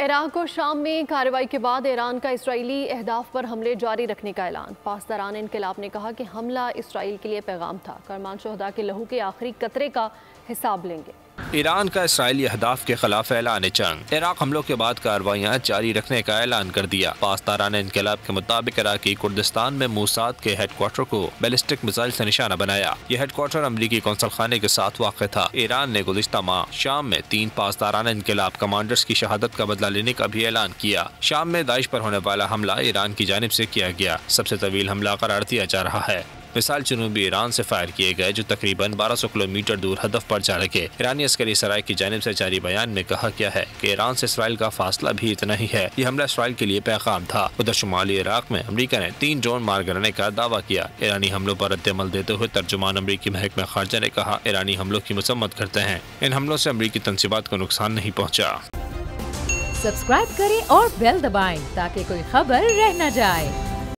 Iraq और शाम में कार्रवाई के बाद ईरान का इसराइली अहदाफ पर हमले जारी रखने का ऐलान। पासदारान इनकलाब ने कहा कि हमला इसराइल के लिए पैगाम था, करमान शुहदा के लहू के आखिरी कतरे का हिसाब लेंगे। ईरान का इसराइली अहदाफ के खिलाफ ऐलान जंग। इराक हमलों के बाद कार्रवाइयाँ जारी रखने का ऐलान कर दिया। पासदारान इनकलाब के मुताबिक इराकी कुर्दिस्तान में मूसाद के हेडक्वार्टर को बैलिस्टिक मिसाइल से निशाना बनाया। यह हेडक्वार्टर अमरीकी कौंसल खाने के साथ वाक़ था। ईरान ने गुज़िश्ता माह शाम में 3 पासदारान इनकलाब कमांडर्स की शहादत का बदला लेने का भी ऐलान किया। शाम में दाइश पर होने वाला हमला ईरान की जानिब से किया गया सबसे तवील हमला करार दिया जा रहा है। मिसाइल जनूबी ईरान से फायर किए गए जो तकरीबन 1200 किलोमीटर दूर हदफ पर जा रखे। ईरानी अस्करी सराय की जानिब से जारी बयान में कहा गया है कि ईरान से इसराइल का फासला भी इतना ही है। यह हमला इसराइल के लिए पैगाम था। उधर शुमाली इराक में अमरीका ने 3 ड्रोन मार गिराने का दावा किया। ईरानी हमलों पर रद्द-ए-अमल देते हुए तर्जुमान अमरीकी महकमा खारजा ने कहा, ईरानी हमलों की मसम्मत करते हैं। इन हमलों से अमरीकी तंसीबात को नुकसान नहीं पहुँचा। सब्सक्राइब करें और बेल दबाएं ताकि कोई खबर रह न जाए।